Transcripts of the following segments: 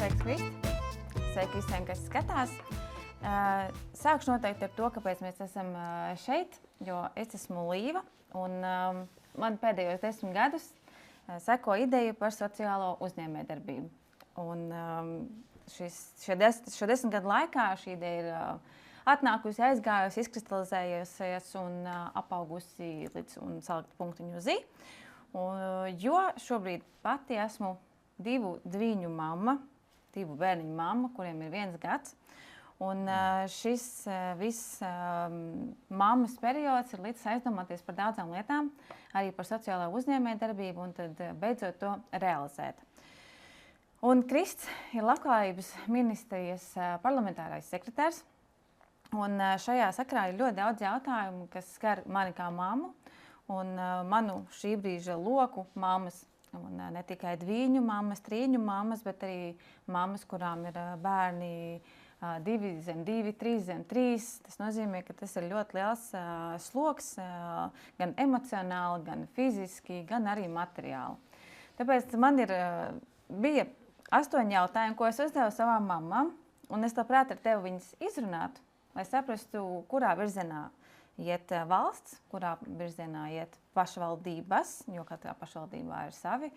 Sveiks, Kristi! Sveiki visiem, kas skatās! Sākšu noteikti ar to, kāpēc mēs esam šeit, jo es esmu Līva, un man pēdējos 10 gadus seko ideja par sociālo uzņēmējdarbību. Un šo 10 gadu laikā šī ideja ir atnākusi, aizgājusi, izkristalizējusies un apaugusi līdz un salikt punktiņu uz i. Jo šobrīd pati esmu 2 dvīņu mamma, 2 bērniņu mamma, kuriem ir 1 gads. Un šis viss mammas periods ir līdz aizdomāties par daudzām lietām, arī par sociālo uzņēmējdarbību un tad beidzot to realizēt. Un Krists ir Labklājības ministrijas parlamentārais sekretārs. Un šajā sakarā ir ļoti daudz jautājumu, kas skar mani kā mammu un manu šī brīža loku mammas. Un ne tikai dvīņu mammas, trīņu mammas, bet arī mammas, kurām ir bērni 2 zem 2, 3 zem 3. Tas nozīmē, ka tas ir ļoti liels sloks, gan emocionāli, gan fiziski, gan arī materiāli. Tāpēc man bija 8 jautājumi, ko es uzdevu savām mamām, un es labprāt ar tevi viņus izrunātu, lai saprastu, kurā virzienā iet valsts, kurā virzienā iet pašvaldības, jo katrā pašvaldībā ir savi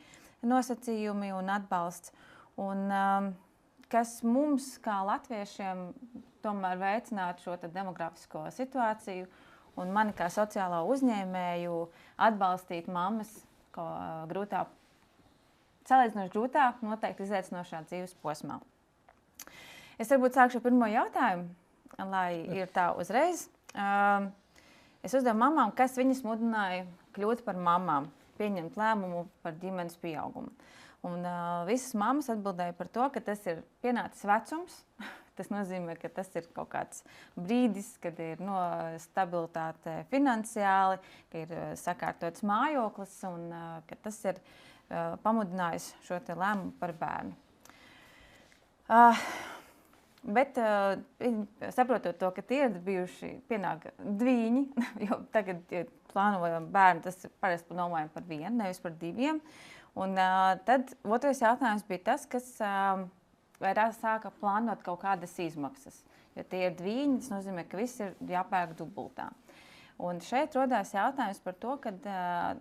nosacījumi un atbalsts. Un kas mums, kā latviešiem, tomēr veicinātu šo demografisko situāciju un mani kā sociālo uzņēmēju atbalstīt mammas, ko salīdzinoši grūtā, noteikti izaicinošā dzīves posmā. Es varbūt sākšu ar pirmo jautājumu, lai ir tā uzreiz. Es uzdevu mamām, kas viņas mudināja kļūt par mamām, pieņemt lēmumu par ģimenes pieaugumu. Un visas mammas atbildēja par to, ka tas ir pienācis vecums. Tas nozīmē, ka tas ir kaut kāds brīdis, kad ir stabilitāte finansiāli, ka ir sakārtots mājoklis un ka tas ir pamudinājis šo lēmumu par bērnu. Bet saprotot to, ka tie ir bijuši pienāk dvīņi, jo tagad plānojam bērnu, tas parasti domājam par 1, nevis par 2. Un tad otrais jautājums bija tas, kas vairāk sāka plānot kaut kādas izmaksas. Jo tie ir dvīņi, tas nozīmē, ka viss ir jāpērk dubultā. Un šeit rodās jautājums par to, ka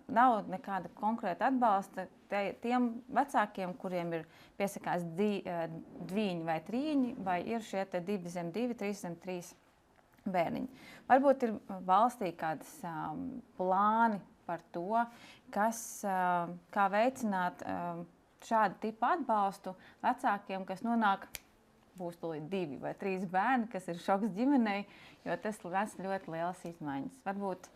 nav nekāda konkrēta atbalsta tiem vecākiem, kuriem ir piesakās dvīņi vai trīņi, vai ir šie 2 zem 2, 3 zem 3 bērniņi. Varbūt ir valstī kādas plāni par to, kā veicināt šādu tipu atbalstu vecākiem, kas nonāk būs tūlīt 2 vai 3 bērni, kas ir šoks ģimenei, jo tas nes ļoti lielas izmaiņas. Varbūt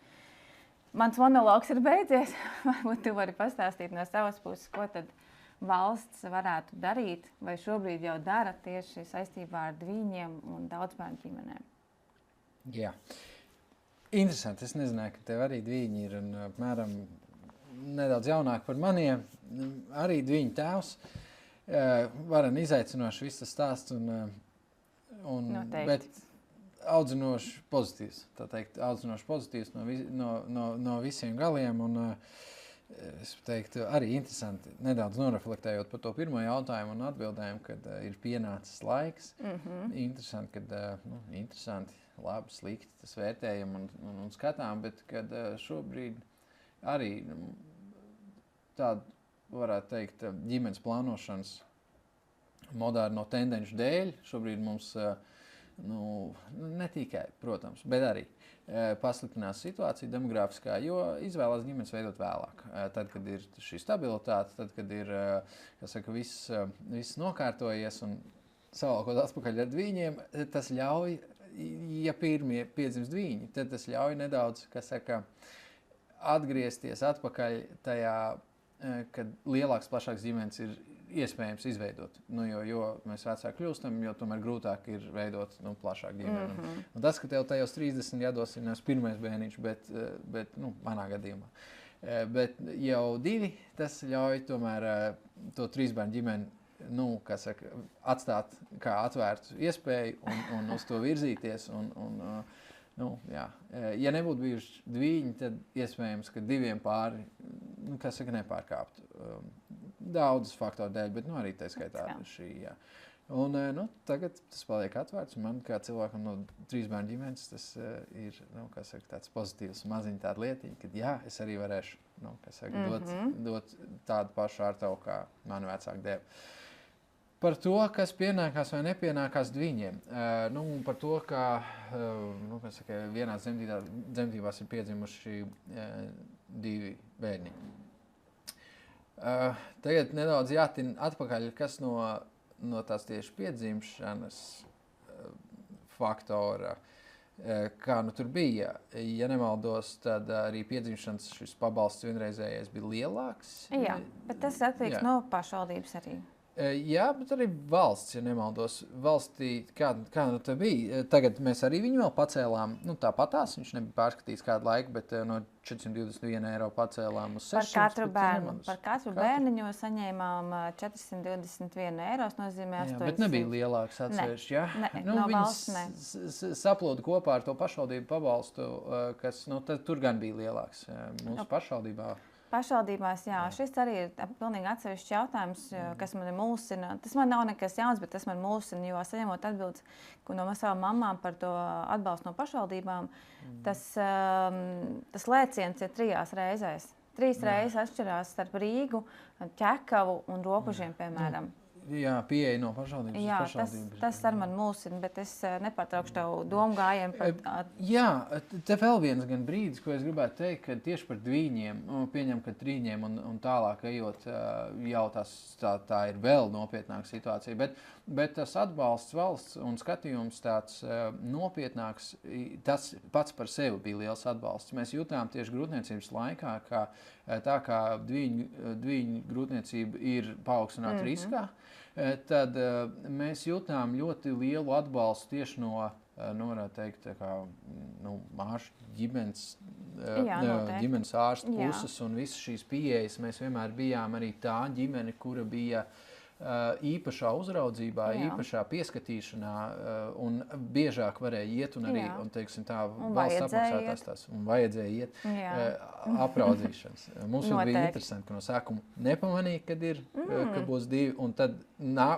mans monologs ir beidzies, varbūt tu vari pastāstīt no savas puses, ko tad valsts varētu darīt, vai šobrīd jau dara tieši saistībā ar dvīņiem un daudzbērnu ģimenēm. Jā. Interesanti. Es nezināju, ka tev arī dvīņi ir un apmēram nedaudz jaunāk par maniem. Arī dvīņu tēvs. Varam izaicinoši viss tas stāsts, bet audzinoši pozitīvs. Tā teikt, audzinoši pozitīvs no visiem galiem. Un, es teiktu, arī interesanti, nedaudz noreflektējot par to pirmo jautājumu un atbildējumu, kad ir pienācis laiks. Interesanti, interesanti, labi, slikti tas vērtējam un skatām, bet kad šobrīd arī tāda, varētu teikt, ģimenes plānošanas moderno tendenču dēļ. Šobrīd mums, ne tikai, protams, bet arī pasliktinās situācija demografiskā, jo izvēlās ģimenes veidot vēlāk. Tad, kad ir šī stabilitāte, tad, kad ir, viss nokārtojies un savalkot atpakaļ ar dvīņiem, tas ļauj, ja pirmie piedzimst dvīņi, tad tas ļauj nedaudz, atgriezties atpakaļ tajā, kad lielāks, plašāks ģimenes ir iespējams izveidot. Jo mēs vecāki kļūstam, jo tomēr grūtāk ir veidot plašāku ģimeni. Un tas, ka tev tajos 30 gados ir nevis pirmais bērniņš, bet manā gadījumā. Bet jau 2, tas ļauj tomēr to 3 bērnu ģimeni atstāt kā atvērtu iespēju un uz to virzīties. Ja nebūtu bijuši dvīņi, tad iespējams, ka 2 pāri kā saka, nepārkāpt. Daudz faktoru dēļ, bet arī tā skaitā šī, jā. Un tagad tas paliek atvērts, un man kā cilvēkam no 3 bērnu ģimenes tas ir, kā saka, tāds pozitīvs maziņa tāda lietiņa, kad jā, es arī varēšu, kā saka, dot tādu pašu ārtavu, kā mani vecāki deva. Par to, kas pienākās vai nepienākās viņiem. Par to, kā saka, vienās dzemdībās ir piedzimuši 2 bērni. Tagad nedaudz jātin atpakaļ, kas no tās tieši piedzimšanas faktora, kā tur bija. Ja nemaldos, tad arī piedzimšanas šis pabalsts vienreizējais bija lielāks. Jā, bet tas atkarīgs no pašvaldības arī. Jā, bet arī valsts, ja nemaldos. Valstī, kā tā bija? Tagad mēs arī viņu vēl pacēlām, tāpatās, viņš nebija pārskatīts kādu laiku, bet no 421 eiro pacēlām uz 600. Par katru bērniņu saņēmām 421 eiro, tas nozīmē 800. Bet nebija lielāks atsevišķi, jā? Ne, no valsts ne. Saplūda kopā ar to pašvaldību pabalstu, kas, tur gan bija lielāks mūsu pašvaldībā. Pašvaldībās, jā, šis arī ir pilnīgi atsevišķs jautājums, kas mani mulsina. Tas man nav nekas jauns, bet tas man mulsina, jo saņemot atbildes no savām mamām par to atbalstu no pašvaldībām, tas lēciens ir 3 reizēs. 3 reizes atšķirās starp Rīgu, Ķekavu un Rokužiem, piemēram. Jā, pieeja no pašvaldības. Jā, tas ar mani mulsina, bet es nepārtraukšu tev domu gājienu par... Jā, te vēl viens gan brīdis, ko es gribētu teikt, ka tieši par dvīņiem, pieņem, ka trīņiem un tālāk ejot, jau tā ir vēl nopietnāka situācija, bet tas atbalsts valsts un skatījums tāds nopietnāks, tas pats par sevi bija liels atbalsts. Mēs jutām tieši grūtniecības laikā, ka tā kā dvīņu grūtniecība ir paaugstināta riskā, tad mēs jutām ļoti lielu atbalstu tieši no, varētu teikt, māšu ģimenes ārstu puses un visas šīs pieejas. Mēs vienmēr bijām arī tā ģimene, kura bija īpašā uzraudzībā, īpašā pieskatīšanā un biežāk varēja iet un arī, teiksim tā, valsts apmaksātās tās un vajadzēja iet apraudzīšanas. Mums bija interesanti, ka no sākuma nepamanīja, ka būs 2, un tad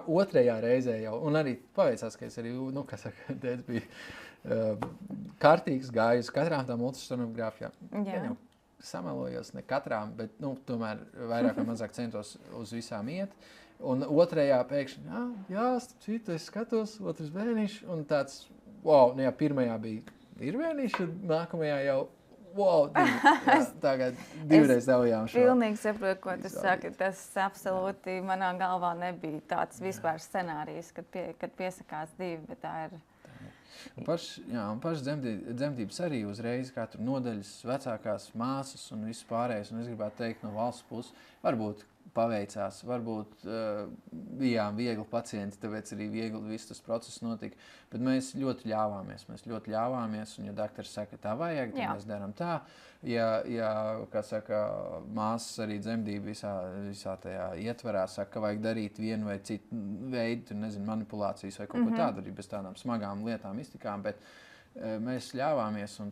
otrajā reizē jau, un arī paveicās, ka es arī, tēdz bija kārtīgs, gāju uz katrām tām ultrasonogrāfijām. Jā. Samelojos ne katrām, bet, tomēr vairāk vai mazāk centos uz visām iet. Un otrajā pēkšņi, es skatos, otrs bērniņš, un tāds, pirmajā bija bērniņš, un nākamajā jau, tagad 2 reizes davījām šo. Pilnīgi saprotu, ko tu saki, tas absolūti manā galvā nebija tāds vispār scenārijs, kad piesakās 2, bet tā ir. Un pašas dzemdības arī uzreiz, kā tur nodaļas, vecākās māsas un viss pārējais, un es gribētu teikt no valsts puses, varbūt paveicās, varbūt bijām viegli pacienti, tāpēc arī viegli viss tas process notika, bet mēs ļoti ļāvāmies, un ja daktars saka, tā vajag, tad mēs darām tā. Ja kā saka, māsas arī dzemdību visā tajā ietvarā saka, ka vajag darīt vienu vai citu veidu, manipulācijas vai kaut ko tādu, arī bez tādām smagām lietām iztikām, bet mēs ļāvāmies, un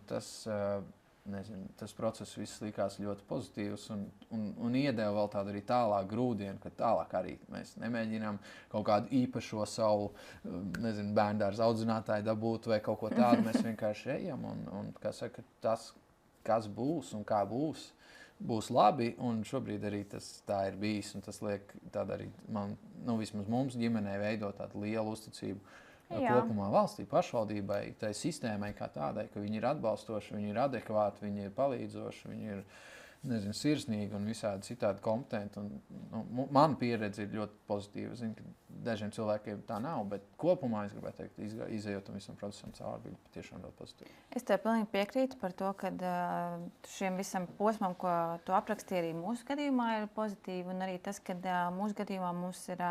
tas process viss likās ļoti pozitīvs un iedeva vēl tādu arī tālāk grūdienu, ka tālāk arī mēs nemēģinām kaut kādu īpašo savu, bērndārza audzinātāju dabūt vai kaut ko tādu, mēs vienkārši ejam un kā saka, tas, kas būs un kā būs labi, un šobrīd arī tas tā ir bijis, un tas liek tādu arī man, vismaz mums ģimenē veidot tādu lielu uzticību kopumā valstī, pašvaldībai, tai sistēmai kā tādai, ka viņi ir atbalstoši, viņi ir adekvāti, viņi ir palīdzoši, viņi ir, sirsnīgi un visādi citādi kompetenti. Mana pieredze ir ļoti pozitīva. Zinu, ka dažiem cilvēkiem tā nav, bet kopumā es gribētu teikt, izejot tam visam procesam cauri, bija tiešām ļoti pozitīvi. Es tev pilnīgi piekrītu par to, ka šiem visam posmam, ko tu aprakstīji, arī mūsu gadījumā ir pozitīvi, un arī tas, ka mūsu gadījumā mums ir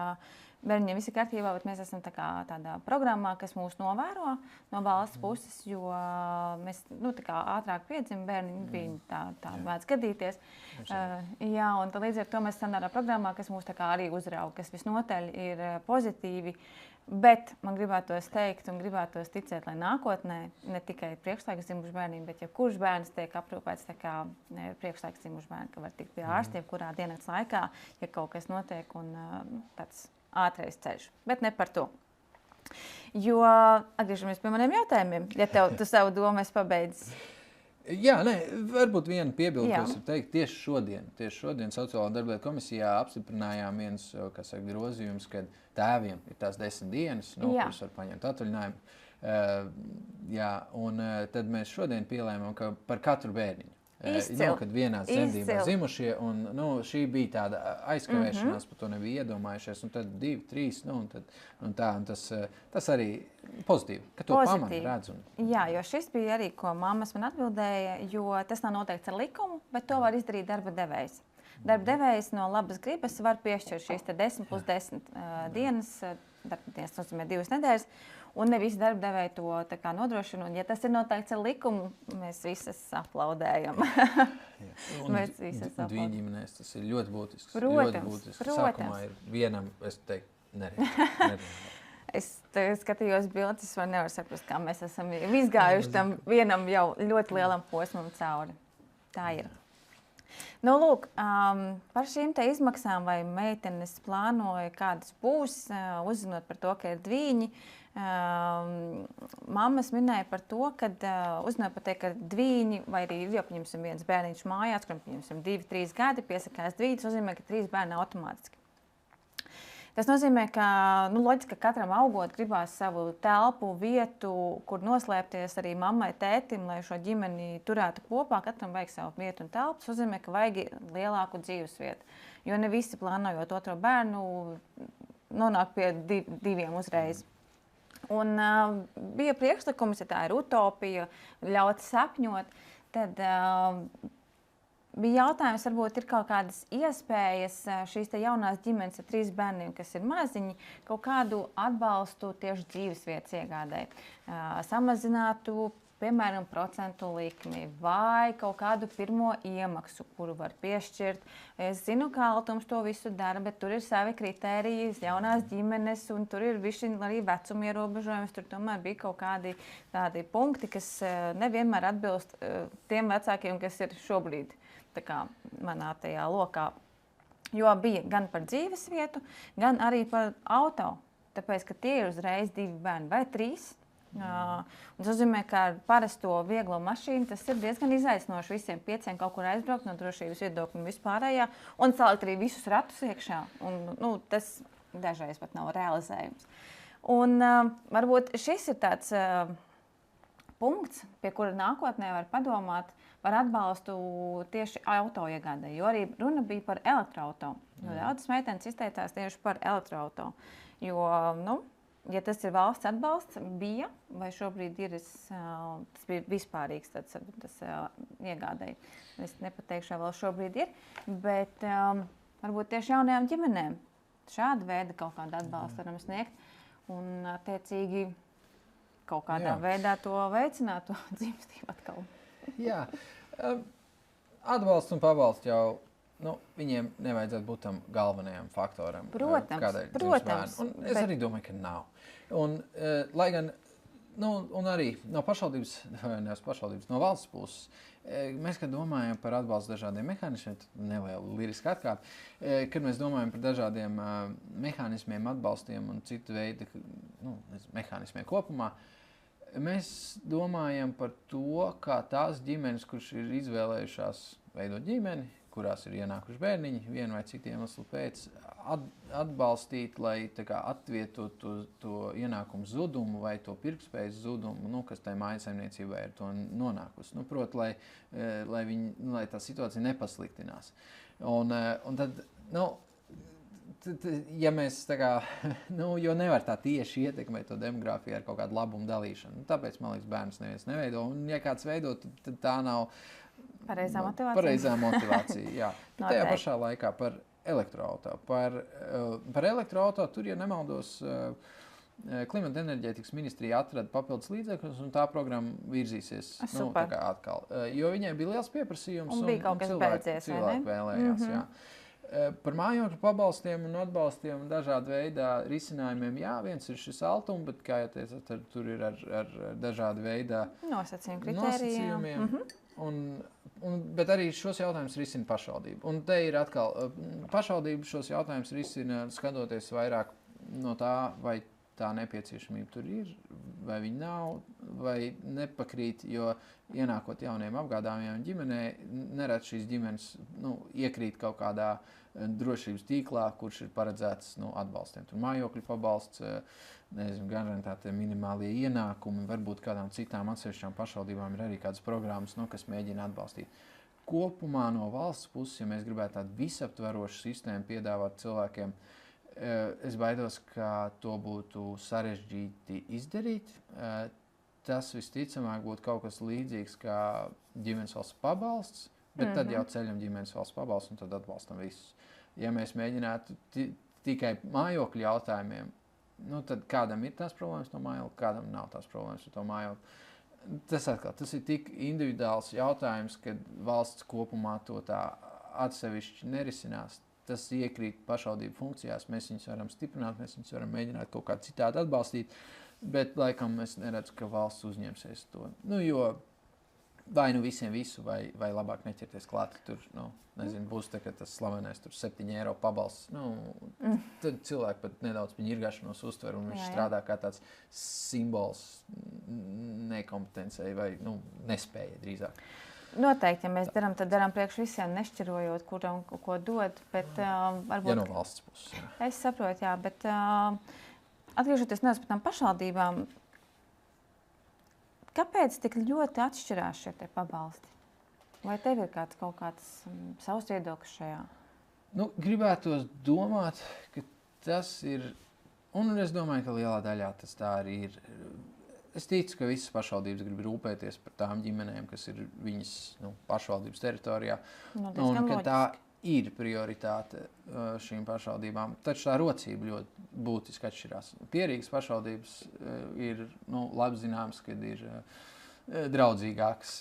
bērniņiem viss ir kārtībā, bet mēs esam tādā programmā, kas mūs novēro no valsts puses, jo mēs ātrāk piedzim bērniņi, viņi tā mēdz gadīties. Un līdz ar to mēs esam tādā programmā, kas mūs arī uzrauga, kas visnotaļ ir pozitīvi. Bet man gribētos teikt un gribētos ticēt, lai nākotnē ne tikai priekšlaikus dzimuši bērniem, bet kurš bērns tiek aprūpēts tā kā priekšlaikus dzimuši bērni, ka var tikt pie ārstiem, kurā dienas laikā, ja kaut kas notiek un tāds ātrais ceļš. Bet ne par to. Jo atgriežamies pie maniem jautājumiem, ja tu savu domu esi pabeidzis. Jā, varbūt viena piebilde, ko es varu teikt. Tieši šodien Sociālā darblietu komisijā apstiprinājām viens grozījums, kad tēviem ir tās 10 dienas, kurus var paņemt atvaļinājumu. Un tad mēs šodien pielēmām, ka par katru bērniņu. Kad vienās dzemdībās zimušie, un šī bija tāda aizkavēšanās, par to nebija iedomājušies, un tad 2, 3, un tas arī pozitīvi, ka to pamani redz. Jā, jo šis bija arī, ko mammas man atbildēja, jo tas nav noteikts ar likumu, bet to var izdarīt darba devējs. Darba devējs no labas gribas var piešķirt šīs 10 plus 10 dienas, darba dienas nozīmē 2 nedēļas, un ne visi darba devēji to nodrošina. Un, ja tas ir noteikts ar likumu, mēs visas aplaudējam. Mēs visas aplaudējam. Viņa ģimenēs tas ir ļoti būtisks. Protams. Sākumā ir vienam, es teiktu, nereāli. Es skatījos bildes, es nevaru saprast, kā mēs esam izgājuši tam vienam jau ļoti lielam posmam cauri. Tā ir. Lūk, par šīm te izmaksām vai meitenes plānoja, kādas būs, uzzinot par to, ka ir dvīņi. Mammas minēja par to, ka uzzinot par to, ka dvīņi vai arī jau paņemsim viens bērniņš mājās, kuram paņemsim 2, 3 gadi, piesakās dvīņi, tas nozīmē, ka 3 bērni automātiski. Tas nozīmē, ka loģiski, ka katram augot gribās savu telpu, vietu, kur noslēpties arī mammai, tētim, lai šo ģimeni turētu kopā. Katram vajag savu vietu un telpu. Tas nozīmē, ka vajag lielāku dzīvesvietu. Jo ne visi plānojot otro bērnu nonāk pie 2 uzreiz. Un bija priekšlikums, ja tā ir utopija, ļaut sapņot, tad bija jautājums, varbūt ir kaut kādas iespējas šīs te jaunās ģimenes ar 3 bērniem, kas ir maziņi, kaut kādu atbalstu tieši dzīvesvietas iegādai. Samazinātu, piemēram, procentu likmi vai kaut kādu pirmo iemaksu, kuru var piešķirt. Es zinu, kā Altums to visu dara, bet tur ir savi kritēriji, jaunās ģimenes, un tur ir arī vecuma ierobežojums. Tur tomēr bija kaut kādi tādi punkti, kas nevienmēr atbilst tiem vecākiem, kas ir šobrīd tā kā manā tajā lokā. Jo bija gan par dzīvesvietu, gan arī par auto. Tāpēc, ka tie ir uzreiz 2 bērni vai 3. Un tas nozīmē, ka ar parasto vieglo mašīnu tas ir diezgan izaicinoši visiem 5 kaut kur aizbraukt no drošības viedokļa un vispārējā. Un salikt arī visus ratus iekšā. Un, tas dažreiz pat nav realizējums. Un varbūt šis ir tāds punkts, pie kura nākotnē var padomāt par atbalstu tieši auto iegādai, jo arī runa bija par elektroauto. Daudzas meitenes izteicās tieši par elektroauto. Jo, ja tas ir valsts atbalsts, bija, vai šobrīd ir, tas bija vispārīgs tas iegādai. Es nepateikšu, vai vēl šobrīd ir, bet varbūt tieši jaunajām ģimenēm šāda veida kaut kādu atbalstu varam sniegt un attiecīgi kaut kādā veidā to veicināt, to dzimstību atkal. Jā, atbalsts un pabalsts jau, viņiem nevajadzētu būt tam galvenajam faktoram. Protams. Un es arī domāju, ka nav. Un, lai gan, un arī no pašvaldības, no valsts puses, mēs, kad domājam par atbalstu dažādiem mehānismiem, nelielu lirisku atkāpi, kad mēs domājam par dažādiem mehānismiem, atbalstiem un citu veidu mehānismiem kopumā, mēs domājam par to, kā tās ģimenes, kuras ir izvēlējušās veidot ģimeni, kurās ir ienākuši bērniņi, vienu vai citu iemeslu pēc, atbalstīt, lai atvietotu to ienākumu zudumu vai to pirktspējas zudumu, kas tai mājasaimniecībai ir to nonākusi. Proti, lai tā situācija nepasliktinās. Un tad, ja mēs jo nevar tā tieši ietekmēt to demogrāfiju ar kaut kādu labumu dalīšanu. Tāpēc, man liekas, bērnus neviens neveido. Un, ja kāds veido, tad tā nav pareizā motivācija. Jā. Tajā pašā laikā par elektroauto. Par elektroauto tur, ja nemaldos, Klimata enerģētikas ministrija atrada papildus līdzekļus, un tā programma virzīsies atkal. Jo viņai bija liels pieprasījums, un bija kaut kas beidzies, cilvēki vēlējās. Jā. Par mājokļu pabalstiem un atbalstiem un dažādu veidu risinājumiem. Jā, viens ir šis altums, bet, kā jau teicu, tur ir ar dažādu veidu nosacījumiem. Bet arī šos jautājumus risina pašvaldība. Un te ir atkal pašvaldība šos jautājumus risina skatoties vairāk no tā, vai tā nepieciešamība tur ir, vai viņa nav, vai nepakrīt, jo ienākot jauniem apgādājumiem ģimenē, nerad šīs ģimenes iekrīt kaut kādā drošības tīklā, kurš ir paredzēts atbalstiem. Tur mājokļu pabalsts, garantētie minimālie ienākumi, varbūt kādām citām atsevišķām pašvaldībām ir arī kādas programmas, kas mēģina atbalstīt. Kopumā no valsts puses, ja mēs gribētu tādu visaptverošu sistēmu piedāvāt cilvēkiem, es baidos, ka to būtu sarežģīti izdarīt. Tas visticamāk būtu kaut kas līdzīgs kā ģimenes valsts pabalsts, bet tad jau ceļam ģimenes valsts pabalstu un tad atbalstam visus. Ja mēs mēģinātu tikai mājokļu jautājumiem, tad kādam ir tās problēmas no mājokļa, kādam nav tās problēmas ar to mājokļu. Tas ir tik individuāls jautājums, ka valsts kopumā to tā atsevišķi nerisinās. Tas iekrīt pašvaldību funkcijās. Mēs viņus varam stiprināt, mēs viņus varam mēģināt kaut kā citādi atbalstīt, bet laikam es neredzu, ka valsts uzņemsies to. Jo vai visiem visu, vai labāk neķerties klāt. Tur, būs tas slavenais 7 eiro pabalsts. Tad cilvēki pat nedaudz ņirgāšanos uztver, un viņš strādā kā tāds simbols nekompetencei vai nespējai drīzāk. Noteikti, ja mēs darām, tad darām priekš visiem, nešķirojot, kuram ko dod. Bet, varbūt, no valsts puses. Jā. Es saprotu, jā, bet atgriežoties nedaudz par tām pašvaldībām, kāpēc tik ļoti atšķirās šie pabalsti? Vai tev ir kaut kāds savs viedoklis šajā? Gribētos domāt, ka tas ir, un es domāju, ka lielā daļā tas tā arī ir. Es ticu, ka visas pašvaldības grib rūpēties par tām ģimenēm, kas ir viņas pašvaldības teritorijā, un ka tā ir prioritāte šīm pašvaldībām. Taču tā rocība ļoti būtiski atšķirās. Pierīgas pašvaldības ir labi zināms, kad ir draudzīgāks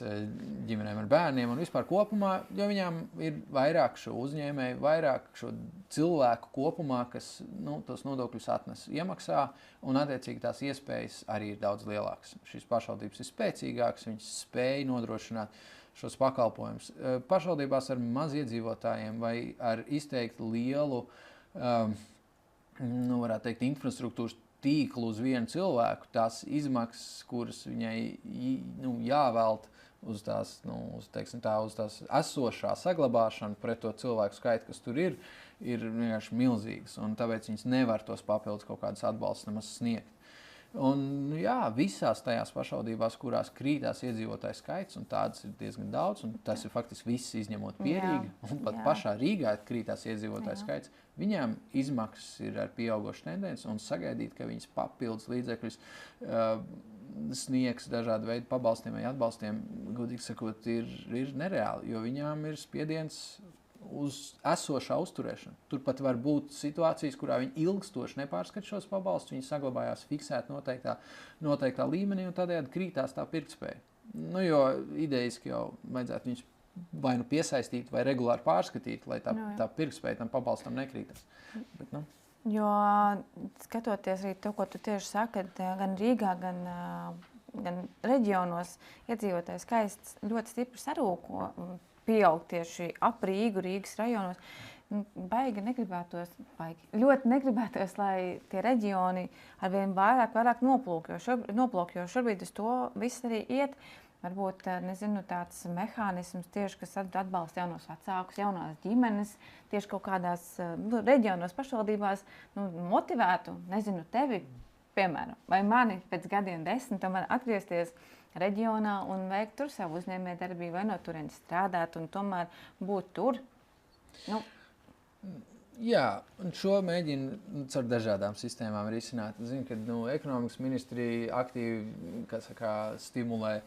ģimenēm ar bērniem un vispār kopumā, jo viņām ir vairāk šo uzņēmēju, vairāk šo cilvēku kopumā, kas tos nodokļus atnes iemaksā, un attiecīgi tās iespējas arī ir daudz lielākas. Šīs pašvaldības ir spēcīgākas, viņas spēj nodrošināt šos pakalpojumus. Pašvaldībās ar maz iedzīvotājiem vai ar izteikti lielu, varētu teikt, infrastruktūras tīklu uz vienu cilvēku, tās izmaksas, kuras viņai jāvelt uz tās, uz tās esošā saglabāšanu pret to cilvēku skaitu, kas tur ir vienkārši milzīgas. Un tāpēc viņas nevar tos papildus kaut kādus atbalstus nemaz sniegt. Un jā, visās tajās pašvaldībās, kurās krītās iedzīvotāju skaits, un tādas ir diezgan daudz, un tas ir faktiski viss izņemot Pierīgu, un pat pašā Rīgā krītās iedzīvotāju skaits, viņām izmaksas ir ar pieaugošu tendenci, un sagaidīt, ka viņas papildus līdzekļus sniegs dažādu veidu pabalstiem vai atbalstiem, godīgi sakot, ir nereāli, jo viņām ir spiediens uz esošā uzturēšanu. Turpat var būt situācijas, kurā viņi ilgstoši nepārskata šos pabalstus, viņi saglabājās fiksēt noteiktā līmenī, un tādējādi krītās tā pirktspēja. Jo idejiski jau vajadzētu viņus vai piesaistīt, vai regulāri pārskatīt, lai tā pirktspēja tam pabalstam nekrītas. Bet, Jo skatoties arī to, ko tu tieši saki, gan Rīgā, gan reģionos iedzīvotāju skaits ļoti stipri sarūko, pieaug tieši ap Rīgu, Rīgas rajonos. Ļoti negribētos, lai tie reģioni arvien vairāk noplūk, jo šobrīd uz to viss arī iet. Varbūt tāds mehānisms tieši, kas atbalsta jaunos vecākus, jaunās ģimenes, tieši kaut kādās reģionos pašvaldībās motivētu, tevi, piemēram, vai mani pēc gadiem 10, tomēr atgriezties reģionā un veikt tur savu uzņēmējdarbību, vai no turienes strādāt un tomēr būt tur. Jā, un šo mēģina caur dažādām sistēmām risināt. Zinu, ka ekonomikas ministrija aktīvi stimulē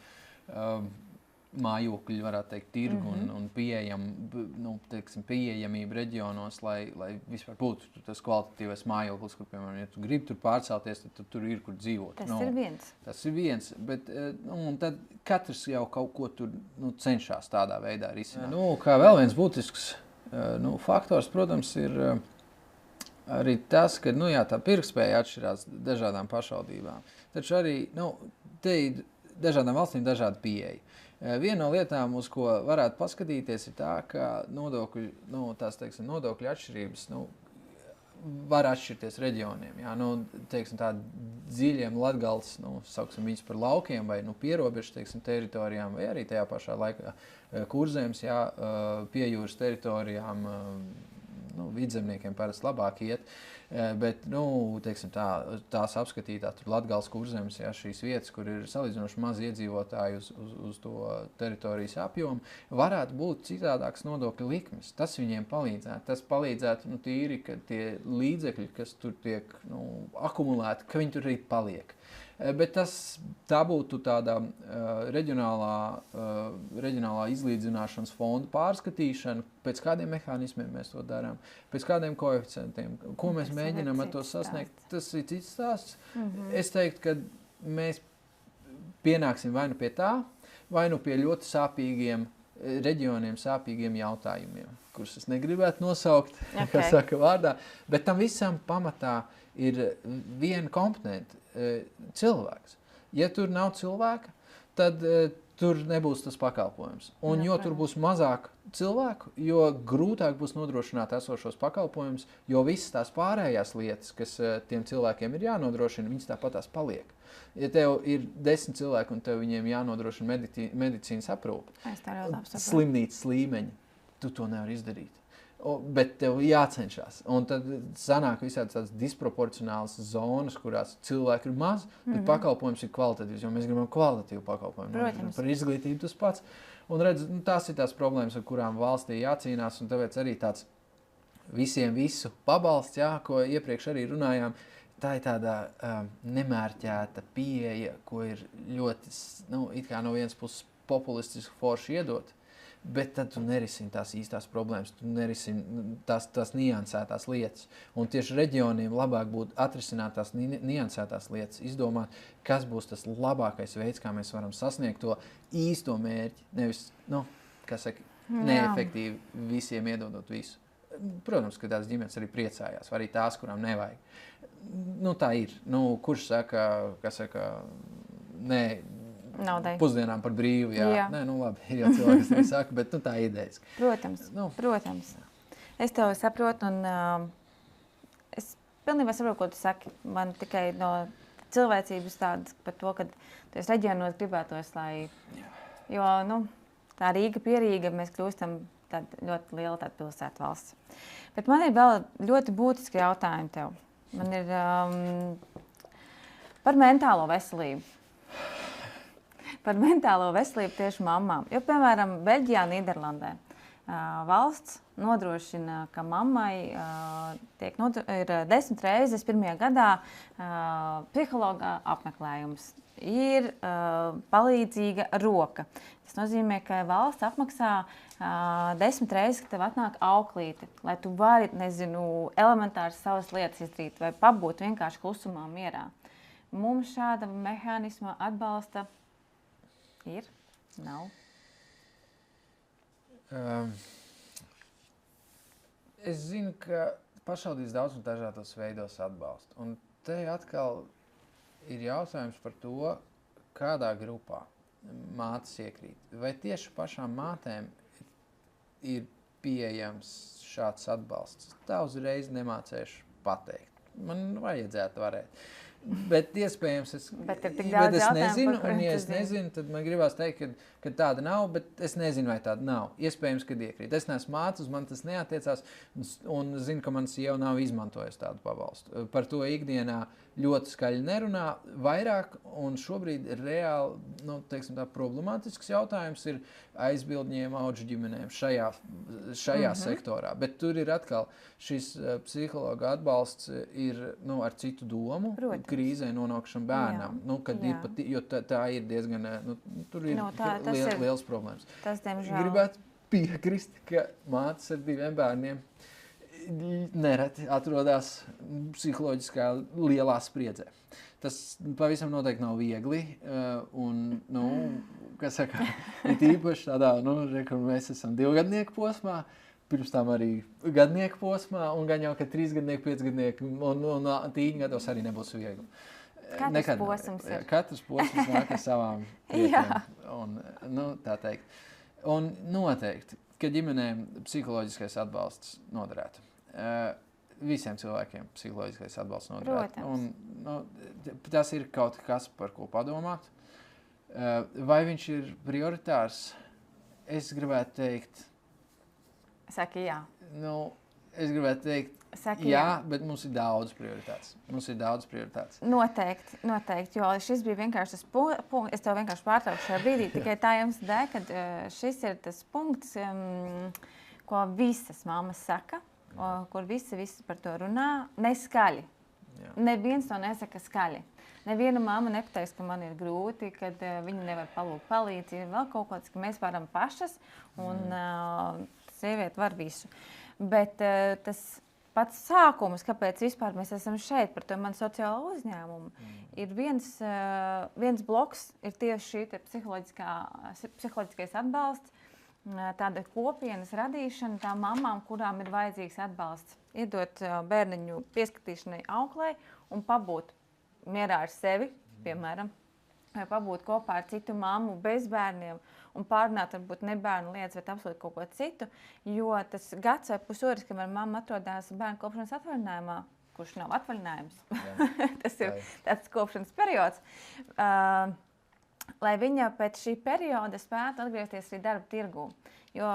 mājokļu, varētu teikt, tirgu un pieejamību reģionos, lai vispār būtu tas kvalitatīvais mājoklis, kur, piemēram, ja tu gribi tur pārcelties, tad tur ir, kur dzīvot. Tas ir viens, bet tad katrs jau kaut ko tur cenšas tādā veidā risināt. Kā vēl viens būtisks Faktors, protams, ir arī tas, ka tā pirktspēja atšķirās dažādām pašvaldībām. Taču arī te ir dažādām valstīm dažāda pieeja. Viena no lietām, uz ko varētu paskatīties, ir tā, ka nodokļu atšķirības var atšķirties reģioniem. Jā, dziļiem Latgales, sauksim viņus par laukiem vai pierobežu teritorijām, vai arī tajā pašā laikā Kurzemes, pie jūras teritorijām, vidzemniekiem parasti labāk iet. Bet, tās apskatītā Latgales, Kurzemes, šīs vietas, kur ir salīdzinoši maz iedzīvotāji uz to teritorijas apjomu, varētu būt citādāks nodokļu likmes. Tas viņiem palīdzētu. Tas palīdzētu tīri, ka tie līdzekļi, kas tur tiek akumulēti, ka viņi tur arī paliek. Bet tā būtu tāda reģionālā izlīdzināšanas fonda pārskatīšana, pēc kādiem mehānismiem mēs to darām, pēc kādiem koeficientiem, ko mēs mēģinām ar to sasniegt. Tas ir cits stāsts. Es teiktu, ka mēs pienāksim vai pie tā, vai pie ļoti sāpīgiem reģioniem, sāpīgiem jautājumiem, kurus es negribētu nosaukt, kā saka vārdā, bet tam visam pamatā ir viena komponente. Cilvēks. Ja tur nav cilvēka, tad tur nebūs tas pakalpojums. Un jo tur būs mazāk cilvēku, jo grūtāk būs nodrošināt esošos pakalpojumus, jo visas tās pārējās lietas, kas tiem cilvēkiem ir jānodrošina, viņas tāpatās paliek. Ja tev ir 10 cilvēki un tev viņiem jānodrošina medicīnas aprūpe, slimnīcas līmeņi, tu to nevar izdarīt. Bet tev jācenšas. Un tad sanāk visādi tādas disproporcionālas zonas, kurās cilvēki ir maz, bet pakalpojums ir kvalitatīvs, jo mēs gribam kvalitatīvu pakalpojumu. Par izglītību tas pats. Un redz, tās ir tās problēmas, ar kurām valstī jācīnās, un tāpēc arī tāds visiem visu pabalsts, ko iepriekš arī runājām, tā ir tāda nemērķēta pieeja, ko ir ļoti, it kā no vienas puses populistiski forši iedot, bet tad tu nerisini tās īstās problēmas, tu nerisini tās niansētās lietas. Un tieši reģioniem labāk būtu atrisināt tās niansētās lietas, izdomāt, kas būs tas labākais veids, kā mēs varam sasniegt to īsto mērķi, nevis, neefektīvi visiem iedodot visu. Protams, ka tās ģimenes arī priecājās, vai arī tās, kurām nevajag. Tā ir. Kurš saka, nē, naudai. Pusdienām par brīvu, jā. Nē, labi, ir jau cilvēki, kas arī saka, bet tā idejas. Protams. Es tev saprotu, un es pilnībā saprotu, ko tu saki. Man tikai no cilvēcības tādas par to, ka tos reģionos gribētos, lai, jo, tā Rīga pie Rīga, mēs kļūstam tāda ļoti liela tāda pilsētu valsts. Bet man ir vēl ļoti būtiski jautājumi tev. Man ir par mentālo veselību. Par mentālo veselību tieši mammām. Jo, piemēram, Beļģijā, Nīderlandē valsts nodrošina, ka mammai ir 10 reizes pirmajā gadā psihologa apmeklējums. Ir palīdzīga roka. Tas nozīmē, ka valsts apmaksā 10 reizes, ka tev atnāk auklīte, lai tu vari, elementāri savas lietas izdarīt vai pabūt vienkārši klusumā mierā. Mums šāda mehānisma atbalsta ir? Nav? Es zinu, ka pašvaldības daudz un dažādos veidos atbalsta. Un te atkal ir jautājums par to, kādā grupā mātes iekrīt. Vai tieši pašām mātēm ir pieejams šāds atbalsts? Tā uzreiz nemācēšu pateikt. Man vajadzētu varēt. Bet iespējams, es nezinu, un ja es nezinu, tad man gribās teikt, ka tāda nav, bet es nezinu, vai tāda nav. Iespējams, kad iekrīt. Es neesmu mācis, man tas neatiecās, un zinu, ka man sieva nav izmantojusi tādu pabalstu. Par to ikdienā ļoti skaļi nerunā vairāk, un šobrīd reāli, problemātisks jautājums ir aizbildņiem auģu ģimenēm šajā sektorā. Bet tur ir atkal šis psihologa atbalsts ir ar citu domu. Protams. Krīzē nonākšana bērnam, jo tā ir diezgan, tur ir liels problēmas. Tas, diemžēl. Gribētu piekrist, ka mātes ar 2 bērniem nereti atrodas psiholoģiskā lielā spriedzē. Tas pavisam noteikti nav viegli, un, kas saka, ir īpaši tādā, mēs esam 2 gadnieku posmā, pirms tam arī gadnieku posmā, un gan jau, ka 3 gadnieku, 5 gadnieku un tīņu gados arī nebūs viegli. Katrs posms nāk ar savām lietām. Un, tā teikt. Un noteikti, ka ģimenēm psiholoģiskais atbalsts noderētu. Visiem cilvēkiem psiholoģiskais atbalsts noderētu. Un, tas ir kaut kas, par ko padomāt. Vai viņš ir prioritārs? Es gribētu teikt... Saki jā. Es gribētu teikt, jā, bet mums ir daudz prioritātes. Noteikti, jo šis bija vienkārši tas punkts, es tev vienkārši pārtraukšu šajā brīdī, tikai tā jums dēļ, kad šis ir tas punkts, ko visas mammas saka, kur visi par to runā, neskaļi. Jā. Neviens to nesaka skaļi. Neviena mamma nepateiks, ka man ir grūti, kad viņa nevar palūgt palīdzību, vēl kaut kāds, ka mēs varam pašas, un sieviete var visu. Bet tas pats sākums, kāpēc vispār mēs esam šeit, par to man sociālo uzņēmumu, ir viens bloks, ir tieši šī psiholoģiskais atbalsts, tāda kopienas radīšana tām mamām, kurām ir vajadzīgs atbalsts. Iedot bērniņu pieskatīšanai auklei un pabūt mierā ar sevi, piemēram, vai pabūt kopā ar citu mammu bez bērniem un pārunāt varbūt ne bērnu lietas, bet absolūti kaut ko citu, jo tas gads vai pusotrs, kamēr mamma atrodās bērnu kopšanas atvaļinājumā, kurš nav atvaļinājums, tas ir tāds kopšanas periods, lai viņa pēc šī perioda spētu atgriezties arī darba tirgū. Jo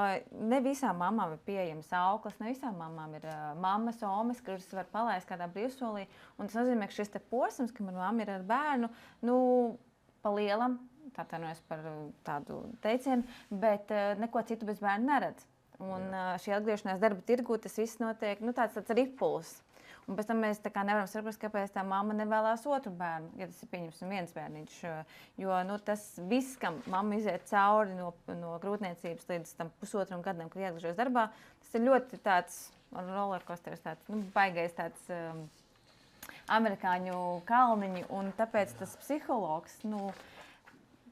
ne visām mamām ir pieejams auklas, ne visām mamām ir mammas, omes, kuras var palaist kādā brīvsolī. Un tas nozīmē, ka šis te posms, kamēr mamma ir ar bērnu, pa lielam, tātanojas par tādu teicienu, bet neko citu bez bērnu neredz. Un šī atgriešanās darba tirgū, tas viss notiek, tāds ripuls. Un pēc tam mēs tā kā nevaram saprast, kāpēc tā mamma nevēlās otru bērnu, ja tas ir pieņemsim viens bērniņš. Jo tas viss, kam mamma iziet cauri no grūtniecības līdz tam pusotram gadam, kad iegriežos darbā, tas ir ļoti tāds rollercoasters, baigais tāds amerikāņu kalniņi. Un tāpēc tas psihologs,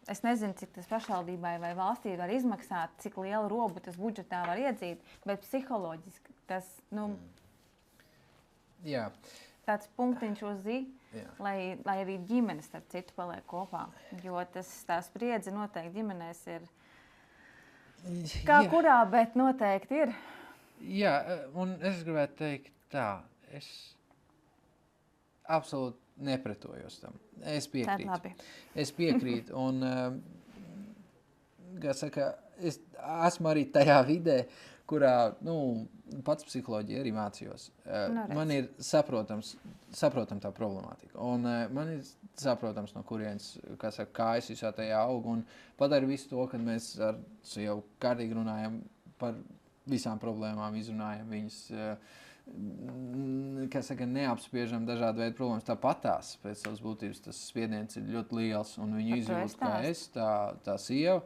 es nezinu, cik tas pašvaldībai vai valstī var izmaksāt, cik lielu robu tas budžetā var iedzīt, bet psiholoģiski tas, Jā. Tāds punktiņš uz i, lai arī ģimenes starp citu paliek kopā. Jo tā spriedze noteikti ģimenēs ir kā kurā, bet noteikti ir. Jā, un es gribētu teikt tā, es absolūti nepretojos tam. Es piekrītu. Labi. Es piekrītu, un, kā saka, es esmu arī tajā vidē, kurā, pats psiholoģija arī mācījos. Man ir saprotams tā problemātika. Un man ir saprotams, no kurienes, kājas visā tajā aug. Un pat ar visu to, kad mēs jau kārtīgi runājam par visām problēmām, izrunājam viņas, neapspiežam dažādu veidu problēmas. Tāpatās pēc savas būtības tas spiediens ir ļoti liels, un viņu izjūt kā es, tā sieva.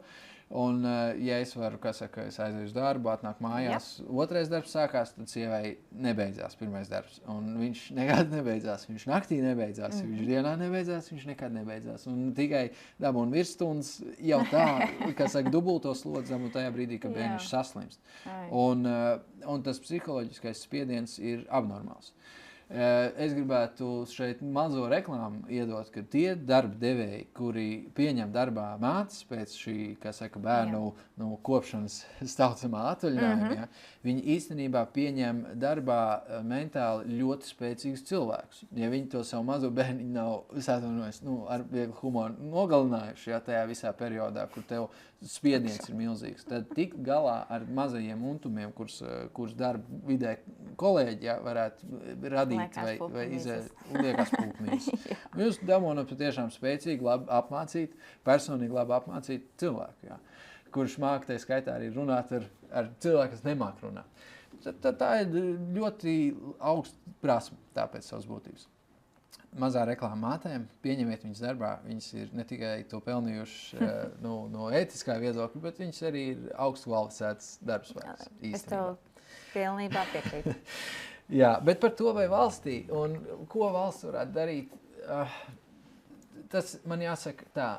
Un, ja es varu, es aizēju uz darbu, atnāk mājās, otrais darbs sākās, tad sievai nebeidzās pirmais darbs. Un viņš nekad nebeidzās, viņš naktī nebeidzās, viņš dienā nebeidzās, viņš nekad nebeidzās. Un tikai dabūna virsstundas jau tā, dubulto slodzi un tajā brīdī, kad bērniņš saslimst. Un tas psiholoģiskais spiediens ir abnormāls. Es gribētu šeit mazo reklāmu iedot, ka tie darba devēji, kuri pieņem darbā mātes pēc šī, bērnu kopšanas staucamā atvaļinājuma, viņi īstenībā pieņem darbā mentāli ļoti spēcīgus cilvēkus. Ja viņi to savu mazo bērniņu nav ar vieglu humoru nogalinājuši tajā visā periodā, kur tev spiediens ir milzīgs, tad tikt galā ar mazajiem untumiem, kurus darba vidē kolēģi varētu radīt vai liekas pulkmīs. Jūs dabūnat patiešām spēcīgi, labi apmācīt, personīgi labi apmācīt cilvēku, kurš māk tai skaitā arī runāt ar cilvēku, kas nemāk runāt. Tā ir ļoti augsta prasme tāpēc savas būtības. Mazā reklāma mātēm, pieņemiet viņas darbā, viņas ir ne tikai to pelnījuši no ētiskā viedokļa, bet viņas arī ir augstu kvalificētas darbspēks. Es tev pilnībā piekrītu. Jā, bet par to vai valstī un ko valsts varētu darīt, tas man jāsaka tā,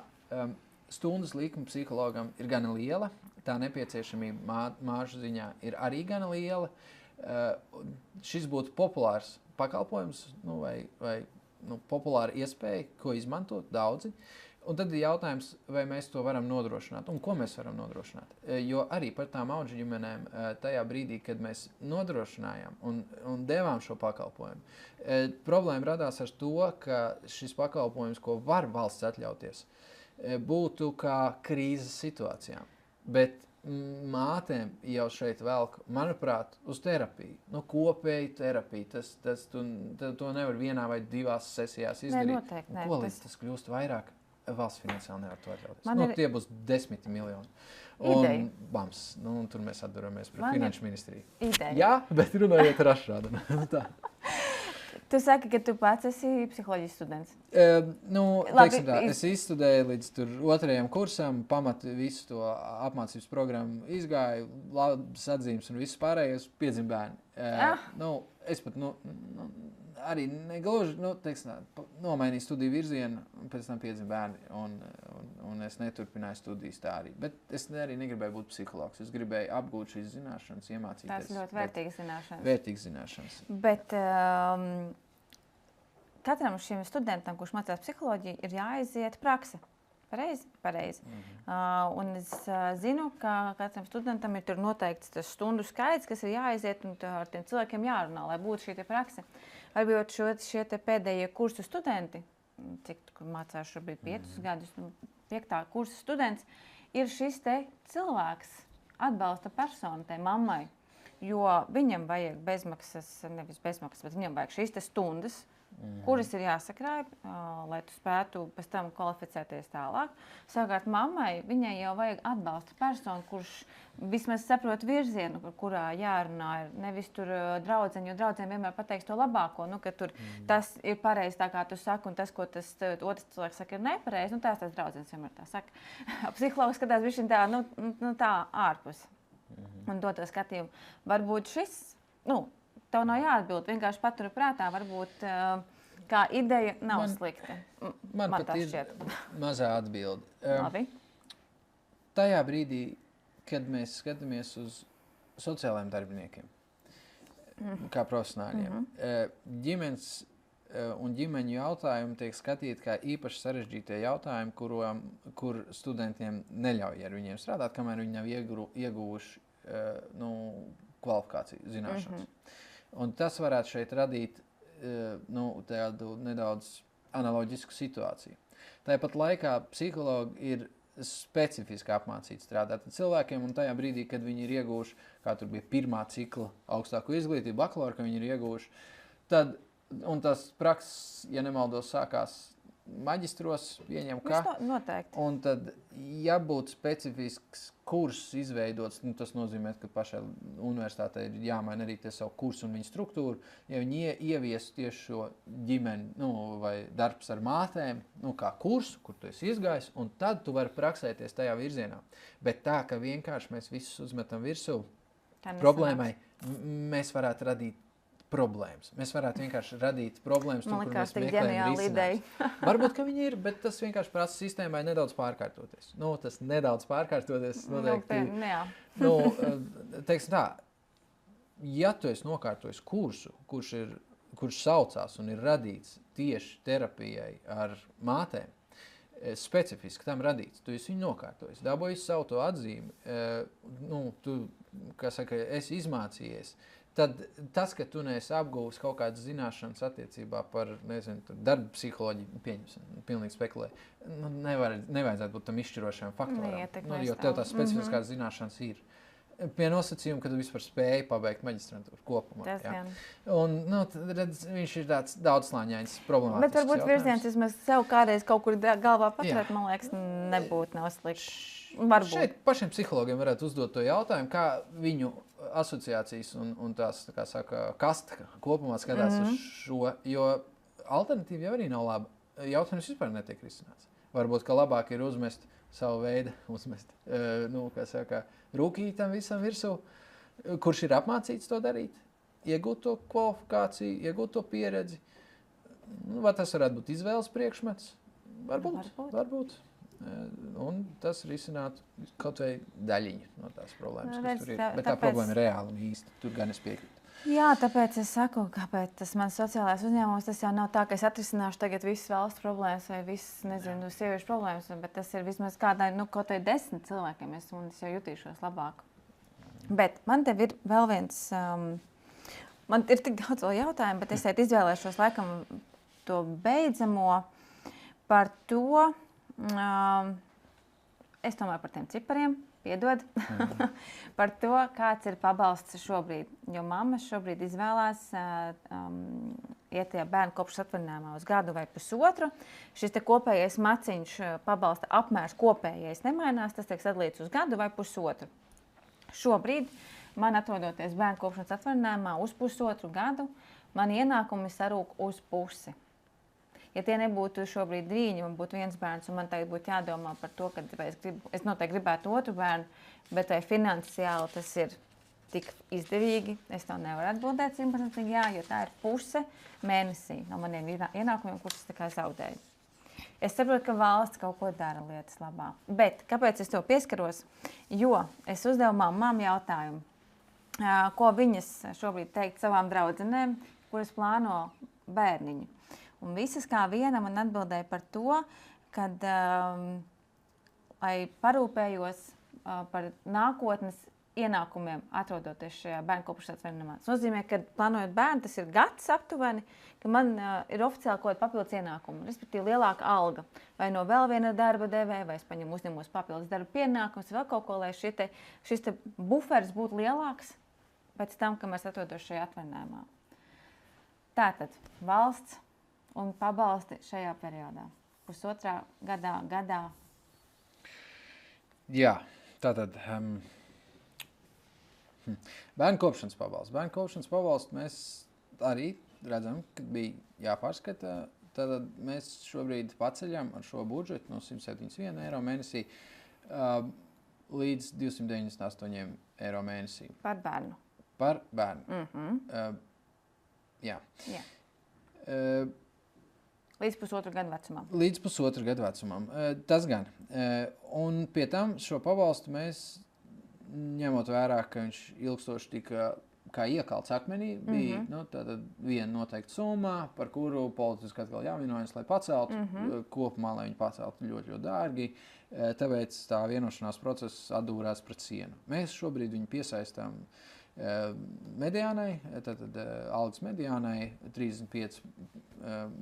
stundas likuma psihologam ir gana liela, tā nepieciešamība māržu ziņā ir arī gana liela. Šis būtu populārs pakalpojums vai populāra iespēja, ko izmantot daudzi. Un tad ir jautājums, vai mēs to varam nodrošināt un ko mēs varam nodrošināt. Jo arī par tām audžu ģimenēm tajā brīdī, kad mēs nodrošinājām un devām šo pakalpojumu, problēma radās ar to, ka šis pakalpojums, ko var valsts atļauties, būtu kā krīzes situācijām. Bet mātēm jau šeit velk, manuprāt, uz terapiju. Kopēju terapiju. To nevar vienā vai divās sesijās izdarīt. Nē, noteikti. Ko līdz tas kļūst vairāk? Valsts finansiāli nevar to atļauties. Tie būs 10 miljoni. Un bams, tur mēs atduramies pret finanšu ministriju. Ideja. Jā, bet runājot ar Ašrādu. Tu saki, ka tu pats esi psiholoģijas students. Es izstudēju līdz 2. kursam, pamatu visu to apmācības programmu izgāju, labas atzīmes un visu pārējais, piedzim bērni. Es pat, arī negluži, nomainīju studiju virzienu, un pēc tam piedzim bērni, un es neturpināju studijas tā arī. Bet es arī negribēju būt psihologs. Es gribēju apgūt šīs zināšanas, iemācīties. Tās ļoti vērtīgas zināšanas. Vērtīgas zināšanas. Bet katram šim studentam, kurš mācās psiholoģiju, ir jāaiziet prakse. Pareizi. Un es zinu, ka katram studentam ir tur noteikts tas stundu skaits, kas ir jāaiziet, un ar tiem cilvēkiem jārunā, lai būtu šī prakse. Varbūt šie pēdējie kursu studenti, kur mācās šobrīd 5 gadus, 5. kursa students, ir šis te cilvēks, atbalsta persona tai mammai, jo viņam vajag nevis bezmaksas, bet viņam vajag šīs te stundas, kuras ir jāsakrāj, lai tu spētu pēc tam kvalificēties tālāk. Savukārt mammai, viņai jau vajag atbalsta personu, kurš vismaz saprot virzienu, kurā jārunā. Nevis tur draudzeņi, jo draudzēni vienmēr pateiks to labāko, ka tur tas ir pareizi tā, kā tu saki, un tas, ko tas otrs cilvēks saka, ir nepareizi. Tas draudzenis vienmēr tā saka. Psihologs skatās bišķiņ tā ārpus un dod to skatījumu. Varbūt šis, tev nav jāatbild, vienkārši paturi prātā, varbūt kā ideja nav slikta. Man pat ir mazā atbilde. Labi. Tajā brīdī, kad mēs skatāmies uz sociālajiem darbiniekiem, kā profesionāļiem, ģimenes un ģimeņu jautājumi tiek skatīti kā īpaši sarežģītie jautājumi, kur studentiem neļauj ar viņiem strādāt, kamēr viņi nav ieguvuši kvalifikāciju, zināšanas. Un tas varētu šeit radīt tādu nedaudz analoģisku situāciju. Tāpat laikā psihologi ir specifiski apmācīti strādāt ar cilvēkiem, un tajā brīdī, kad viņi ir ieguvuši, kā tur bija 1. cikla augstāko izglītību, bakalaura, ka viņi ir ieguvuši, tad, un tas prakses, ja nemaldos, sākās maģistros, pieņem kā. Noteikti. Un tad, ja būtu specifisks kurs izveidots, tas nozīmē, ka pašai universitātei ir jāmaina arī tie savu kursu un viņu struktūru, ja viņi ieviesu tieši šo ģimeni, vai darbs ar mātēm, kā kursu, kur tu esi izgājis, un tad tu vari praksēties tajā virzienā. Bet tā, ka vienkārši mēs visus uzmetam virsū problēmai, mēs varētu radīt problēmas. Mēs varētu vienkārši radīt problēmas, tur, kur mēs meklējam risinājumus. Varbūt, ka viņi ir, bet tas vienkārši prasa sistēmai nedaudz pārkārtoties. Tas nedaudz pārkārtoties noteikti. Teiksim tā, ja tu esi nokārtojis kursu, kurš saucās un ir radīts tieši terapijai ar mātēm, specifiski tam radīts, tu esi viņu nokārtojis, dabūjis savu to atzīmi, tu, kā saka, esi izmācījies, tad tas, ka tu neesi apguvis kaut kādas zināšanas attiecībā par, darba psiholoģiju, pieņemsim, pilnīgi spekulē, nevajadzētu būt tam izšķirošajam faktoram, jo tev tās specifiskās zināšanas ir. Pie nosacījuma, ka tu vispār spēji pabeigt maģistrantūru kopumā. Un, redz, viņš ir tāds daudzslāņains problemātisks. Bet varbūt virziens, vismaz sev kādreiz kaut kur galvā paturēt, man liekas, nav slikti. Varbūt. Šeit pašiem psihologiem varētu uzdot to jautājumu, kā viņu asociācijas un tās, kā saka, kasta kopumā skatās uz šo, jo alternatīva jau arī nav laba. Jautājums vispār netiek risināts. Varbūt, ka labāk ir uzmest savu veidu, kā saka, rūkītam visam virsū, kurš ir apmācīts to darīt, iegūt to kvalifikāciju, iegūt to pieredzi. Vai tas varētu būt izvēles priekšmets? Varbūt. un tas risinātu kaut vai daļiņu no tās problēmas, kas tur ir. Bet tā tāpēc... problēma ir reāla un īsta. Tur gan es piekrītu. Jā, tāpēc es saku, kāpēc tas mans sociālais uzņēmums, tas jau nav tā, ka es atrisināšu tagad visas valsts problēmas vai visas, nezinu, sieviešu problēmas, bet tas ir vismaz kādai, kaut vai 10 cilvēkiem, un es jau jutīšos labāk. Bet man tev ir vēl viens, man ir tik daudz vēl jautājumu, bet es šeit izvēlēšos laikam to beidzamo par to, es domāju par tiem cipariem. Piedod, par to, kāds ir pabalsts šobrīd. Jo mammas šobrīd izvēlās iet tajā bērnu kopšanas atvaļinājumā uz gadu vai pusotru. Šis te kopējais maciņš pabalsta apmērs kopējais nemainās, tas tiek sadalīts uz gadu vai pusotru. Šobrīd man atrodoties bērnu kopšanas atvaļinājumā uz pusotru gadu, man ienākumi sarūk uz pusi. Ja tie nebūtu šobrīd drīņi, man būtu viens bērns, un man tagad būtu jādomā par to, ka es noteikti gribētu otru bērnu, bet vai finansiāli tas ir tik izdevīgi, es to nevaru atbildēt 100% jā, jo tā ir puse mēnesī no maniem ienākumiem, kurus es tā kā zaudēju. Es saprotu, ka valsts kaut ko dara lietas labā, bet kāpēc es to pieskaros? Jo es uzdevu mammām jautājumu, ko viņas šobrīd teikt savām draudzenēm, kuras plāno bērniņu. Un visas kā viena man atbildēja par to, kad, lai parūpējos par nākotnes ienākumiem, atrodoties šajā bērnu kopšanas atvaļinājumā. Tas nozīmē, ka plānojot bērnu, tas ir gads aptuveni, ka man ir oficiāli kaut kāda papildus ienākuma, respektīvi lielāka alga. Vai no vēl viena darba devēja, vai es uzņemos papildus darba pienākumus, vēl kaut ko, lai šis buferis būtu lielāks pēc tam, ka mēs atrodos šajā atvaļinājumā. Tātad valsts un pabalsti šajā periodā. Pusotrā gadā. Jā, tātad bērnu kopšanas pabalsts. Bērnu kopšanas pabalstu mēs arī redzam, ka bija jāpārskata. Tātad mēs šobrīd paceļam ar šo budžetu no 171 eiro mēnesī līdz 298 eiro mēnesī. Par bērnu. Par bērnu. Jā. Līdz pusotru gadu vecumam. Līdz pusotru gadu vecumam. Tas gan. Un pie tam šo pabalstu mēs, ņemot vērā, ka viņš ilgstoši tika kā iekalts akmenī, bija tātad viena noteikta summa, par kuru politiski atkal jāvienojas, lai paceltu. Kopumā, lai viņi paceltu ļoti, ļoti dārgi. Tāpēc tā vienošanās process atdūrās pret sienu. Mēs šobrīd viņu piesaistām mediānai, tātad algas mediānai 35,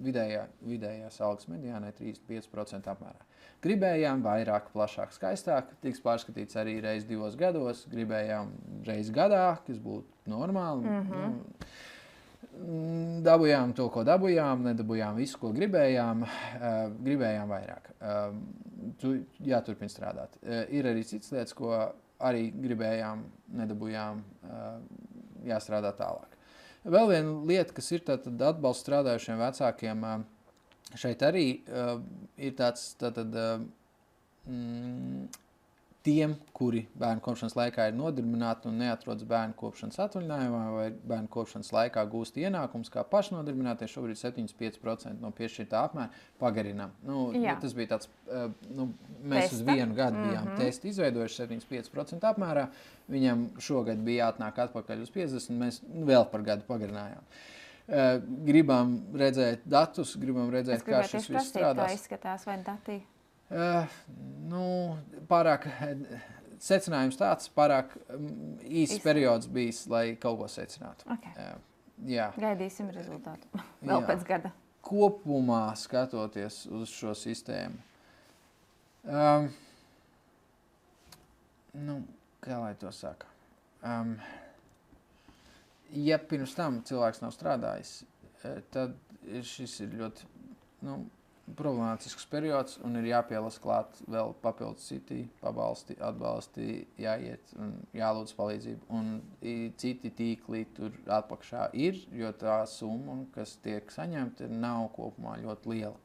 vidējās algas mediānai 35% apmērā. Gribējām vairāk, plašāk, skaistāk, tiks pārskatīts arī reiz 2 gados, gribējām reiz gadā, kas būtu normāli. Dabujām to, ko dabujām, nedabujām visu, ko gribējām, gribējām vairāk. Jāturpina strādāt. Ir arī citas lietas, ko arī gribējām, nedabujām, jāstrādā tālāk. Vēl viena lieta, kas ir tātad atbalsts strādājušiem vecākiem, šeit arī ir tāds tiem, kuri bērnu kopšanas laikā ir nodarbināti un neatrodas bērnu kopšanas atvaļinājumā vai bērnu kopšanas laikā gūst ienākums kā pašnodarbinātie, šobrīd 75% no piešķirtā apmēra pagarinām. Tas bija tāds, mēs uz vienu gadu bijām testi izveidojuši 75% apmērā, viņam šogad bija jāatnāk atpakaļ uz 50, mēs vēl par gadu pagarinājām. Gribam redzēt datus, gribam redzēt, kā šis viss strādās. Kā izskatās vai dati? Pārāk secinājums tāds, pārāk īsts periods bijis, lai kaut ko secinātu. Okay. Jā. Gaidīsim rezultātu. Vēl pēc gada. Kopumā skatoties uz šo sistēmu. Kā lai to saka? Ja pirms tam cilvēks nav strādājis, tad šis ir ļoti problemātisks periods un ir jāpielasa klāt vēl papildus citi pabalsti, atbalsti, jāiet un jālūdz palīdzību. Un citi tīkli tur atpakšā ir, jo tā summa, kas tiek saņemta, nav kopumā ļoti liela.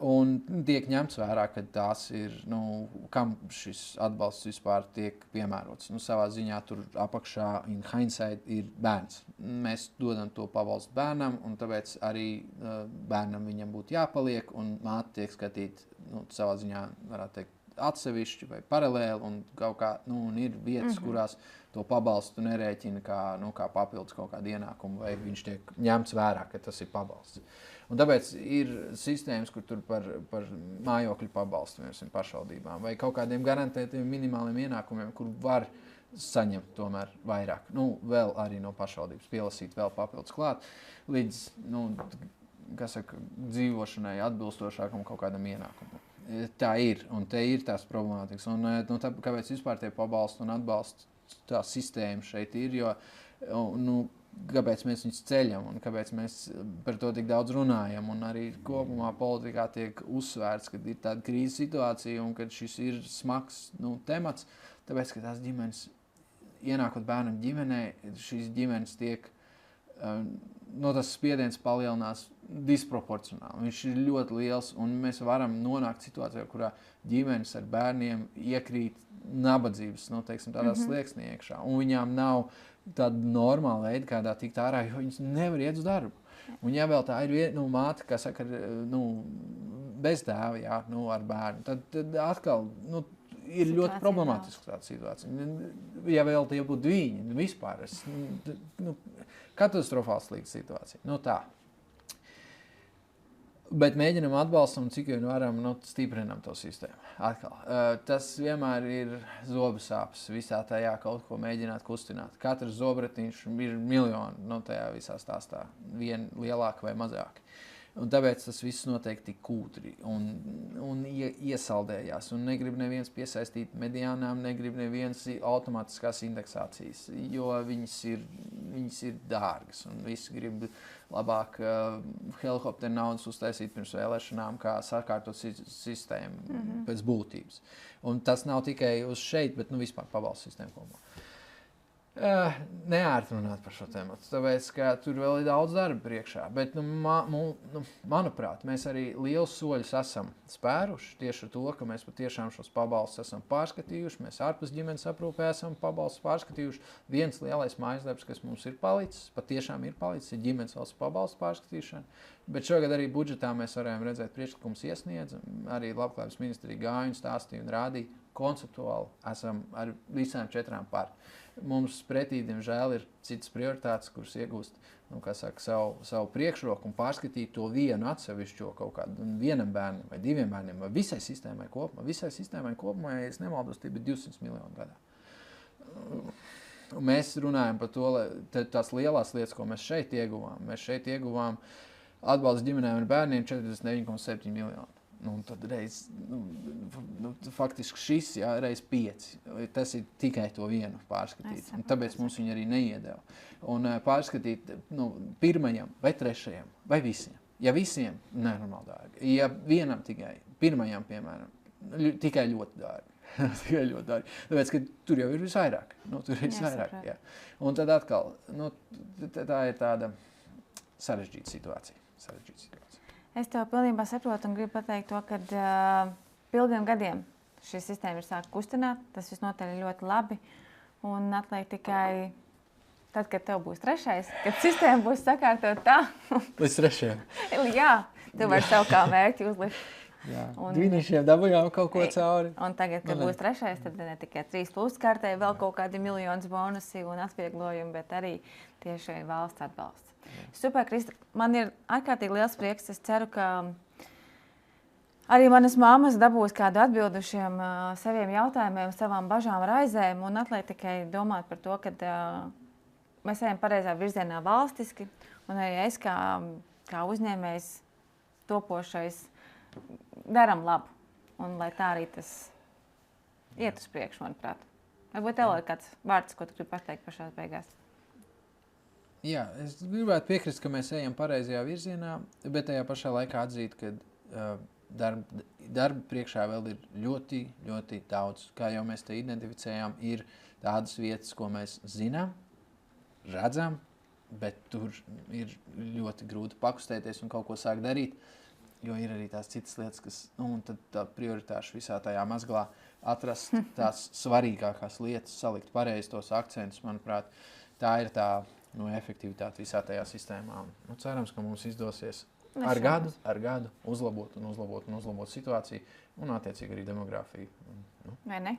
Un tiek ņemts vērā, ka tās ir, kam šis atbalsts vispār tiek piemērots. Savā ziņā tur apakšā in hindsight ir bērns. Mēs dodam to pabalstu bērnam, un tāpēc arī bērnam viņam būtu jāpaliek, un māte tiek skatīt savā ziņā, varētu teikt, atsevišķi vai paralēli, un kaut kā, un ir vietas, kurās to pabalstu nerēķina kā papildus kaut kādu ienākumu, vai viņš tiek ņemts vērā, ka tas ir pabalsts. Un tāpēc ir sistēmas, kur tur par mājokļu pabalstu pašvaldībām vai kaut kādiem garantētiem minimāliem ienākumiem, kur var saņemt tomēr vairāk. Vēl arī no pašvaldības pielasīt vēl papildus klāt, līdz, dzīvošanai atbilstošākam kaut kādam ienākumam. Tā ir, un te ir tās problemātikas. Un, kāpēc vispār tie pabalsti un atbalsti tā sistēma šeit ir, jo, kāpēc mēs viņus ceļam un kāpēc mēs par to tik daudz runājam. Un arī kopumā politikā tiek uzsvērts, ka ir tāda krīzes situācija un ka šis ir smags temats, tāpēc, ka tās ģimenes, ienākot bērnam ģimenē, šīs ģimenes tiek, tas spiediens palielinās disproporcionāli. Viņš ir ļoti liels, un mēs varam nonākt situācijā, kurā ģimenes ar bērniem iekrīt nabadzības, tādā slieksnī iekšā, un viņām nav tāda normāla veida, kādā tikt ārā, jo viņas nevar iet uz darbu. Un ja vēl tā ir māte, kas saka, bez tēva, jā, ar bērnu, tad atkal, ir ļoti problemātiska tāda situācija. Ja vēl tie būtu viņi, vispār, katastrofāls līdz situācija. Tā. Bet mēģinam atbalstam, cik vien varam, stiprinam to sistēmu. Atkal, tas vienmēr ir zobu sāpes visā tajā kaut ko mēģināt kustināt. Katrs zobratiņš ir miljoni tajā visā stāstā, vien lielāki vai mazāki. Un tāpēc tas viss notiek tik kūtri un iesaldējās. Un negrib neviens piesaistīt mediānām, negrib neviens automātiskās indeksācijas, jo viņas ir dārgas. Un visi grib labāk helikopteru naudas uztaisīt pirms vēlēšanām, kā sakārtot sistēmu pēc būtības. Un tas nav tikai uz šeit, bet vispār pabalstu sistēmu kopumā. Neērti runāt par šo tēmatu, tāpēc, ka tur vēl ir daudz darba priekšā. Bet, manuprāt, mēs arī liels soļus esam spēruši tieši ar to, ka mēs patiešām šos pabalstus esam pārskatījuši, mēs ārpus ģimenes aprūpē esam pabalstus pārskatījuši. Viens lielais mājasdarbs, kas mums ir palicis, patiešām ir palicis, ir ģimenes valsts pabalstu pārskatīšana. Bet šogad arī budžetā mēs varējām redzēt priekšlikums iesniedzam, arī Labklājības ministrija gāja un stāstīja un rādīja. Konceptuāli esam ar visām 4 par. Mums pretī, diemžēl, ir citas prioritātes, kuras iegūst savu priekšroku un pārskatīt to vienu atsevišķo kaut kādu vienam bērnam vai 2 bērniem vai visai sistēmai kopumā. Visai sistēmai kopumā, ja es nemaldos, tie bija 200 miljoni gadā. Un mēs runājam par to, tās lielās lietas, ko mēs šeit ieguvām. Mēs šeit ieguvām atbalstu ģimenēm un bērniem 49,7 miljoni. Tad reiz, faktiski šis, reiz 5. Tas ir tikai to vienu pārskatīt. Tāpēc mums viņi arī neiedeva. Un pārskatīt pirmajam vai 3. vai visiem. Ja visiem, nenormāli dārgi. Ja vienam tikai, pirmajam, piemēram, tikai ļoti dārgi. Tikai ļoti dārgi. Tāpēc, ka tur jau ir visvairāk. Tur ir visvairāk, jā. Un tad atkal, tā ir tāda sarežģīta situācija. Es tev pilnībā saprotu un gribu pateikt to, ka pilniem gadiem šī sistēma ir sāka kustināt. Tas visnotaļ ļoti labi. Un atliek tikai tad, kad tev būs 3, kad sistēma būs sakārtot tā. Līdz 3. Jā, tu vari sev kā mērķi uzlikt. Dvīnišiem dabujām kaut ko cauri. Un tagad, kad būs 3, tad ne tikai 3+ kārtē vēl kaut kādi miljonus bonusi un atvieglojumi, bet arī tieši valsts atbalsts. Super, Krista. Man ir ārkārtīgi liels prieks. Es ceru, ka arī manas mammas dabūs kādu atbildi šiem saviem jautājumiem, savām bažām, raizēm. Un atliek tikai domāt par to, ka mēs ejam pareizā virzienā valstiski. Un arī es kā uzņēmējs topošais daram labu. Un lai tā arī tas iet uz priekšu, manuprāt. Varbūt tev ir kāds vārds, ko tu gribi pateikt pašās beigās? Jā, es gribētu piekrist, ka mēs ejam pareizajā virzienā, bet tajā pašā laikā atzīt, ka darba priekšā vēl ir ļoti, ļoti daudz. Kā jau mēs te identificējām, ir tādas vietas, ko mēs zinām, redzam, bet tur ir ļoti grūti pakustēties un kaut ko sākt darīt, jo ir arī tās citas lietas, kas, un tad tā prioritāšu visā tajā mazglā atrast tās svarīgākās lietas, salikt pareizi tos akcentus, manuprāt, tā ir tā efektivitāte visā tajā sistēmā. Cerams, ka mums izdosies ar gadu uzlabot situāciju un attiecīgi arī demogrāfiju. Vai ne?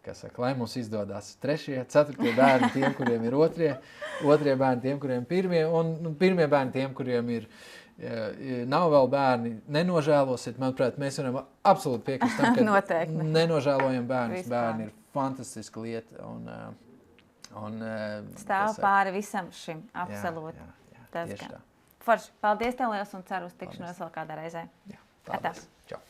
Kā saka, lai mums izdodas 3., 4. bērni tiem, kuriem ir 2. bērni tiem, kuriem ir 1. un 1. bērni tiem, kuriem ir nav vēl bērni, nenožēlosiet. Manuprāt, mēs varam absolūti piekrist tam, ka Noteikti. Nenožēlojam bērnus. Bērni ir fantastiska lieta. Stāv pāri visam šim. Absolūti. Tieši tā. Forši. Paldies tev liels un ceru uz tikšanos vēl kādā reizē. Jā, paldies. Čau.